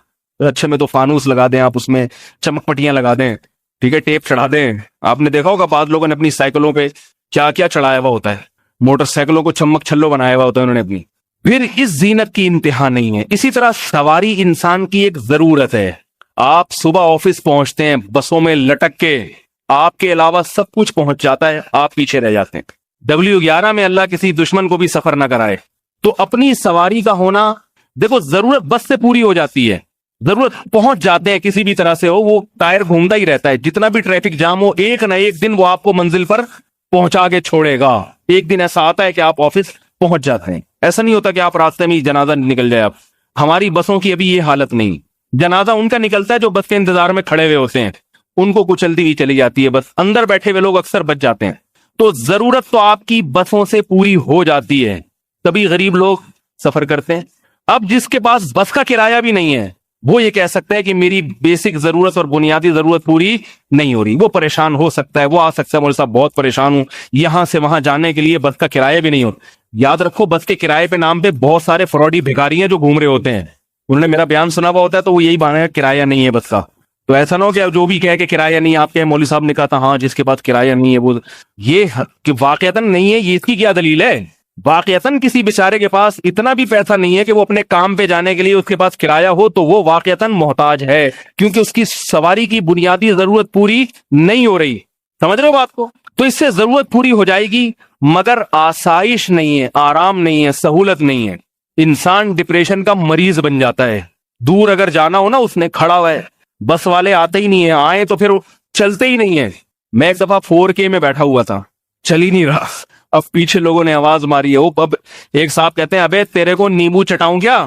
A: اچھے میں تو فانوس لگا دیں آپ, اس میں چمک پٹیاں لگا دیں, ٹھیک ہے, ٹیپ چڑھا دیں. آپ نے دیکھا ہوگا بعض لوگوں نے اپنی سائیکلوں پہ کیا کیا چڑھایا ہوا ہوتا ہے, موٹر سائیکلوں کو چمک چھلو بنایا ہوا ہوتا ہے انہوں نے اپنی. پھر اس زینت کی انتہا نہیں ہے. اسی طرح سواری انسان کی ایک ضرورت ہے. آپ صبح آفس پہنچتے ہیں بسوں میں لٹک کے, آپ کے علاوہ سب کچھ پہنچ جاتا ہے, آپ پیچھے رہ جاتے ہیں. W11 میں اللہ کسی دشمن کو بھی سفر نہ کرائے. تو اپنی سواری کا ہونا, دیکھو ضرورت بس سے پوری ہو جاتی ہے, ضرورت پہنچ جاتے ہیں کسی بھی طرح سے ہو, وہ ٹائر گھومتا ہی رہتا ہے, جتنا بھی ٹریفک جام ہو ایک نہ ایک دن وہ آپ کو منزل پر پہنچا کے چھوڑے گا. ایک دن ایسا آتا ہے کہ آپ آفس پہنچ جاتے ہیں. ایسا نہیں ہوتا کہ آپ راستے میں جنازہ نکل جائے. آپ ہماری بسوں کی ابھی یہ حالت نہیں, جنازہ ان کا نکلتا ہے جو بس کے انتظار میں کھڑے ہوئے ہوتے ہیں, ان کو کچلتی ہوئی چلی جاتی ہے بس, اندر بیٹھے ہوئے لوگ اکثر بچ جاتے ہیں. تو ضرورت تو آپ کی بسوں سے پوری ہو جاتی ہے, تبھی غریب لوگ سفر کرتے ہیں. اب جس کے پاس بس کا کرایہ بھی نہیں ہے وہ یہ کہہ سکتا ہے کہ میری بیسک ضرورت اور بنیادی ضرورت پوری نہیں ہو رہی. وہ پریشان ہو سکتا ہے, وہ آ سکتا ہے مولوی صاحب بہت پریشان ہوں, یہاں سے وہاں جانے کے لیے بس کا کرایہ بھی نہیں ہوتا. یاد رکھو بس کے کرائے پہ نام پہ بہت سارے فراڈی بھکاری ہیں جو گھوم رہے ہوتے ہیں. انہوں نے میرا بیان سنا ہوا ہوتا ہے تو وہ یہی بہانا ہے کرایہ نہیں ہے بس کا. تو ایسا نہ ہو کہ جو بھی کہے کہ کرایہ نہیں, آپ کے مولوی صاحب نے کہا تھا ہاں جس کے پاس کرایہ نہیں ہے وہ یہ کہ واقعتاً نہیں ہے, یہ اس کی کیا دلیل ہے؟ واقعتاً کسی بیچارے کے پاس اتنا بھی پیسہ نہیں ہے کہ وہ اپنے کام پہ جانے کے لیے اس کے پاس کرایہ ہو, تو وہ واقعتاً محتاج ہے, کیونکہ اس کی سواری کی بنیادی ضرورت پوری نہیں ہو رہی. سمجھ رہے ہو بات کو؟ تو اس سے ضرورت پوری ہو جائے گی مگر آسائش نہیں ہے, آرام نہیں ہے, سہولت نہیں ہے. انسان ڈپریشن کا مریض بن جاتا ہے. دور اگر جانا ہو نا, اس نے کھڑا ہوا ہے, بس والے آتے ہی نہیں ہیں, آئے تو پھر چلتے ہی نہیں ہیں. میں ایک دفعہ 4K میں بیٹھا ہوا تھا, چل ہی نہیں رہا. اب پیچھے لوگوں نے آواز ماری ہے, اب ایک صاحب کہتے ہیں ابے تیرے کو نیمبو چٹاؤں کیا؟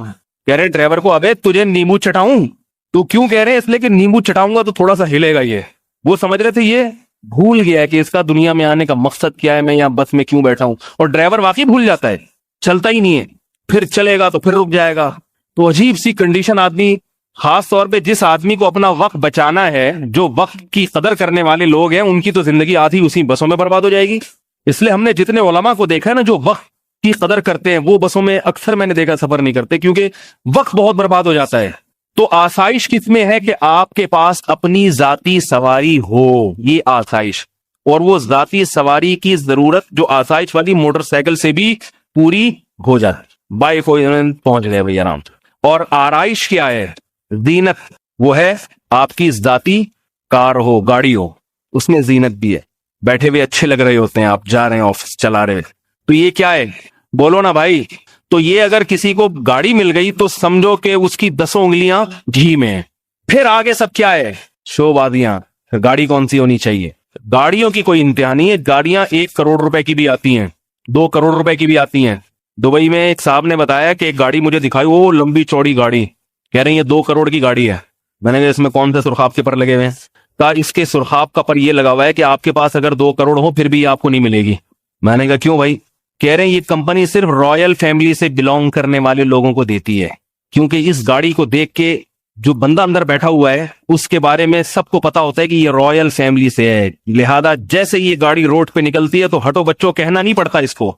A: کہہ رہے ڈرائیور کو ابے تجھے نیمبو چٹاؤں. تو کیوں کہہ رہے ہیں؟ اس لیے کہ نیمبو چٹاؤں گا تو تھوڑا سا ہلے گا. یہ وہ سمجھ رہے تھے, یہ بھول گیا ہے کہ اس کا دنیا میں آنے کا مقصد کیا ہے, میں یہاں بس میں کیوں بیٹھا ہوں. اور ڈرائیور واقعی بھول جاتا ہے, چلتا ہی نہیں ہے, پھر چلے گا تو پھر رک جائے گا. تو عجیب سی کنڈیشن. آدمی خاص طور پہ جس آدمی کو اپنا وقت بچانا ہے, جو وقت کی قدر کرنے والے لوگ ہیں, ان کی تو زندگی آدھی اسی بسوں میں برباد ہو جائے گی. اس لیے ہم نے جتنے علماء کو دیکھا ہے نا جو وقت کی قدر کرتے ہیں, وہ بسوں میں اکثر میں نے دیکھا سفر نہیں کرتے, کیونکہ وقت بہت برباد ہو جاتا ہے. تو آسائش کس میں ہے کہ آپ کے پاس اپنی ذاتی سواری ہو, یہ آسائش. اور وہ ذاتی سواری کی ضرورت جو آسائش والی موٹر سائیکل سے بھی پوری ہو جاتی. بائک ہو پہنچ گئے بھائی آرام سے. اور آرائش کیا ہے؟ زینت. وہ ہے آپ کی ذاتی کار ہو, گاڑی ہو, اس میں زینت بھی ہے, بیٹھے ہوئے اچھے لگ رہے ہوتے ہیں, آپ جا رہے ہیں آفس چلا رہے. تو یہ کیا ہے؟ بولو نا بھائی. تو یہ اگر کسی کو گاڑی مل گئی تو سمجھو کہ اس کی 10 انگلیاں گھی میں ہیں. پھر آگے سب کیا ہے؟ شو بازیاں. گاڑی کون سی ہونی چاہیے؟ گاڑیوں کی کوئی انتہا نہیں ہے. گاڑیاں 1 کروڑ روپے کی بھی آتی ہیں, 2 کروڑ روپے کی بھی آتی ہیں. دبئی میں ایک صاحب نے بتایا کہ ایک گاڑی مجھے دکھائی, وہ لمبی چوڑی گاڑی, کہہ رہے ہیں یہ 2 کروڑ کی گاڑی ہے. میں نے کہا اس میں کون سے سرخاب کے پر لگے ہوئے ہیں؟ کہا اس کے سرخاب کا پر یہ لگا ہوا ہے کہ آپ کے پاس اگر 2 کروڑ ہو پھر بھی آپ کو نہیں ملے گی. میں نے کہا کیوں بھائی؟ کہہ رہے ہیں یہ کمپنی صرف رائل فیملی سے بلونگ کرنے والے لوگوں کو دیتی ہے, کیونکہ اس گاڑی کو دیکھ کے جو بندہ اندر بیٹھا ہوا ہے اس کے بارے میں سب کو پتا ہوتا ہے کہ یہ رائل فیملی سے ہے. لہذا جیسے یہ گاڑی روڈ پہ نکلتی ہے تو ہٹو بچوں کہنا نہیں پڑتا اس کو,